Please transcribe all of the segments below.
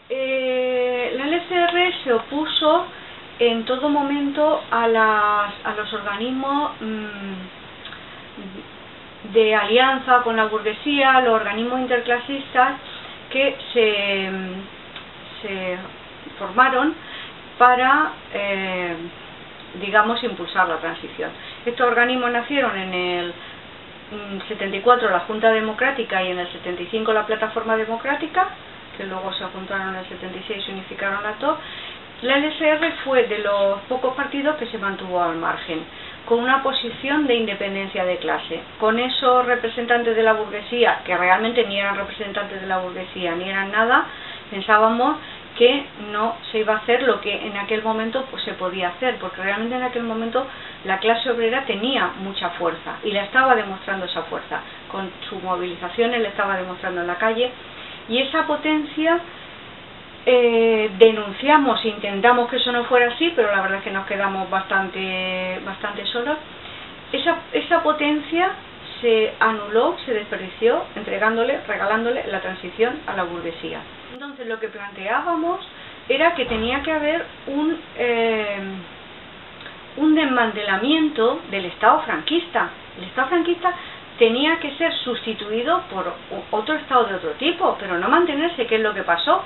La LCR se opuso en todo momento a los organismos de alianza con la burguesía, los organismos interclasistas que se formaron para, digamos, impulsar la transición. Estos organismos nacieron en el 74 la Junta Democrática y en el 75 la Plataforma Democrática, que luego se juntaron en el 76 y se unificaron las dos. La LSR fue de los pocos partidos que se mantuvo al margen, con una posición de independencia de clase. Con esos representantes de la burguesía, que realmente ni eran representantes de la burguesía ni eran nada, pensábamos que no se iba a hacer lo que en aquel momento pues, se podía hacer, porque realmente en aquel momento la clase obrera tenía mucha fuerza y le estaba demostrando esa fuerza. Con sus movilizaciones le estaba demostrando en la calle, y esa potencia denunciamos, intentamos que eso no fuera así, pero la verdad es que nos quedamos bastante solos. Esa potencia se anuló, se desperdició, regalándole la transición a la burguesía. Entonces lo que planteábamos era que tenía que haber un desmantelamiento del Estado franquista. El Estado franquista tenía que ser sustituido por otro Estado de otro tipo, pero no mantenerse, que es lo que pasó.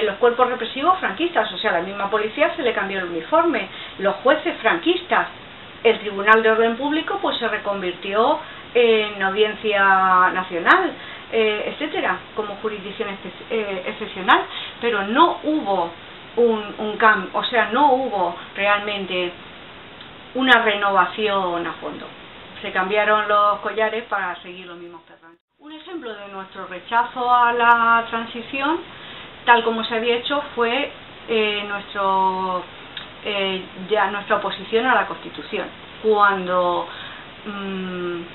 Los cuerpos represivos franquistas, o sea, la misma policía se le cambió el uniforme, los jueces franquistas, el Tribunal de Orden Público pues se reconvirtió en Audiencia Nacional, etcétera, como jurisdicción excepcional, pero no hubo un cambio, o sea, no hubo realmente una renovación a fondo. Se cambiaron los collares para seguir los mismos perros. Un ejemplo de nuestro rechazo a la transición, tal como se había hecho, fue nuestra oposición a la Constitución, cuando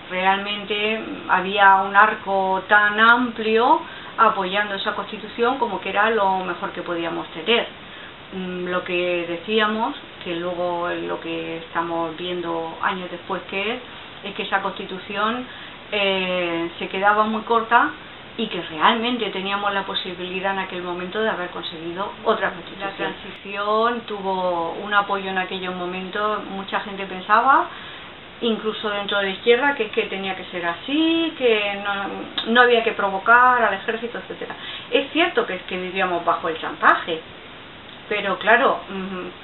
realmente había un arco tan amplio apoyando esa Constitución como que era lo mejor que podíamos tener. Lo que decíamos, que luego lo que estamos viendo años después es que esa Constitución se quedaba muy corta y que realmente teníamos la posibilidad en aquel momento de haber conseguido otra Constitución. La transición tuvo un apoyo en aquellos momentos, mucha gente pensaba, incluso dentro de la izquierda, que es que tenía que ser así, que no había que provocar al ejército, etcétera. Es cierto que es que vivíamos bajo el chantaje, pero claro,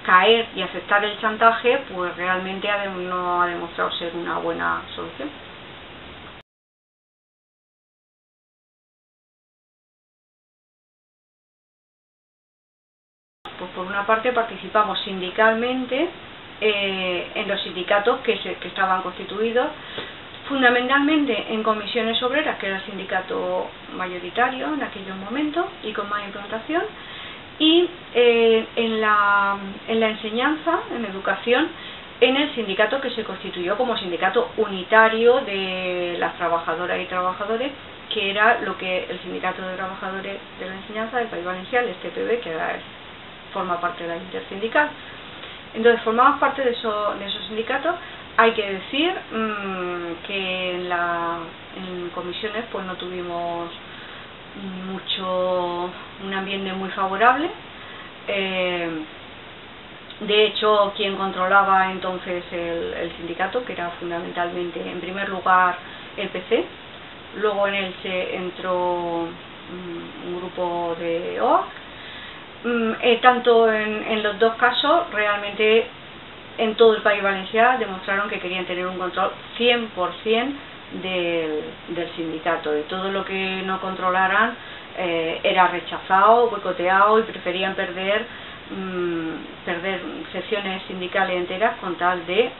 caer y aceptar el chantaje pues realmente no ha demostrado ser una buena solución. Pues por una parte participamos sindicalmente en los sindicatos que estaban constituidos, fundamentalmente en comisiones obreras, que era el sindicato mayoritario en aquellos momentos y con más implantación, y en la enseñanza, en educación, en el sindicato que se constituyó como sindicato unitario de las trabajadoras y trabajadores, que era lo que el Sindicato de Trabajadores de la Enseñanza del País Valenciano, el TPB, que forma parte de la intersindical. Entonces formamos parte de esos sindicatos. Hay que decir que en comisiones pues no tuvimos un ambiente muy favorable. De hecho, quien controlaba entonces el sindicato, que era fundamentalmente, en primer lugar, el PC, luego en él se entró un grupo de OAC. Tanto en los dos casos, realmente en todo el País Valenciano demostraron que querían tener un control 100% del sindicato. De todo lo que no controlaran era rechazado, boicoteado, y preferían perder sesiones sindicales enteras con tal de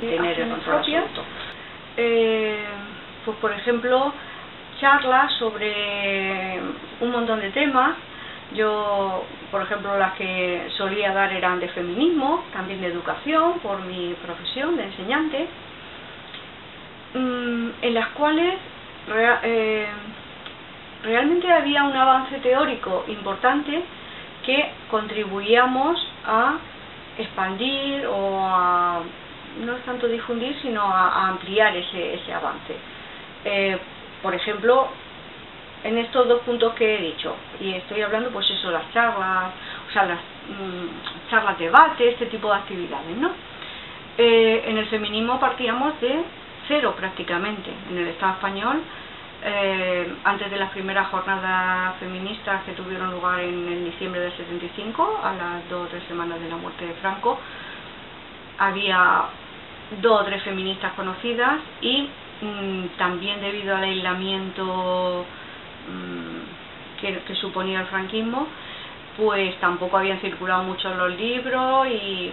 tener el control absoluto. Pues por ejemplo, charlas sobre un montón de temas. Yo, por ejemplo, las que solía dar eran de feminismo, también de educación, por mi profesión de enseñante, en las cuales realmente había un avance teórico importante que contribuíamos a expandir o a, no es tanto difundir, sino a ampliar ese avance. Por ejemplo, en estos dos puntos que he dicho, y estoy hablando pues eso, las charlas, o sea, las charlas, debate, este tipo de actividades, ¿no? En el feminismo partíamos de cero prácticamente. En el Estado español, antes de las primeras jornadas feministas que tuvieron lugar en el diciembre del 75, a las 2 o 3 semanas de la muerte de Franco, había 2 o 3 feministas conocidas y también debido al aislamiento que suponía el franquismo, pues tampoco habían circulado mucho los libros y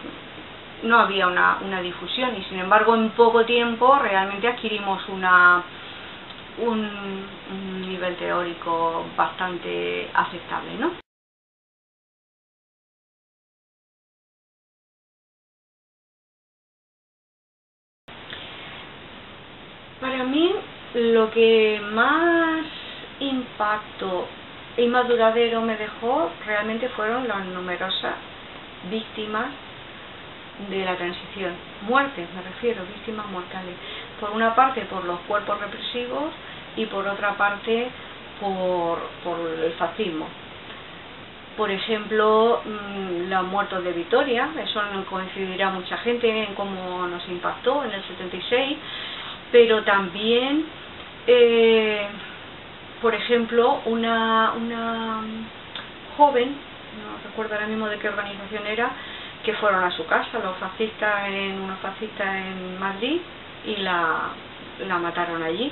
no había una difusión, y sin embargo en poco tiempo realmente adquirimos un nivel teórico bastante aceptable, ¿no? Para mí lo que más impacto y más duradero me dejó realmente fueron las numerosas víctimas de la transición, muertes me refiero, víctimas mortales, por una parte por los cuerpos represivos y por otra parte por el fascismo. Por ejemplo, los muertos de Vitoria, eso no coincidirá mucha gente en cómo nos impactó en el 76, pero también, por ejemplo, una joven, no recuerdo ahora mismo de qué organización era, que fueron a su casa unos fascistas en Madrid y la mataron allí.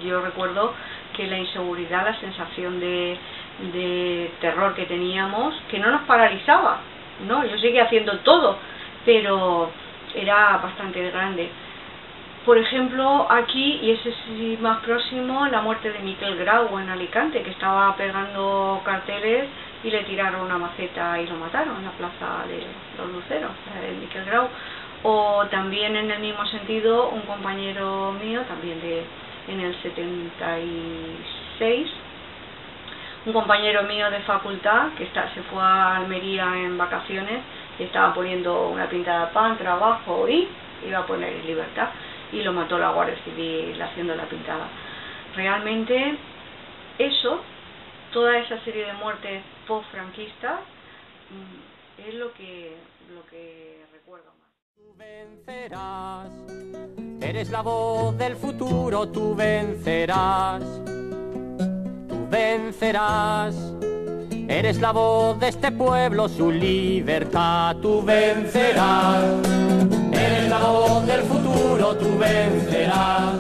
Yo recuerdo que la inseguridad, la sensación de terror que teníamos, que no nos paralizaba, no, yo seguía haciendo todo, pero era bastante grande. Por ejemplo, aquí, y ese sí más próximo, la muerte de Miquel Grau en Alicante, que estaba pegando carteles y le tiraron una maceta y lo mataron en la plaza de los Luceros, de Miquel Grau. O también en el mismo sentido, un compañero mío, también en el 76, un compañero mío de facultad que se fue a Almería en vacaciones y estaba poniendo una pintada de pan, trabajo y iba a poner en libertad, y lo mató la Guardia Civil haciendo la pintada. Realmente eso, toda esa serie de muertes post-franquistas, es lo que recuerdo más. Tú vencerás, eres la voz del futuro, tú vencerás, eres la voz de este pueblo, su libertad, tú vencerás, eres la voz del futuro, tú vencerás.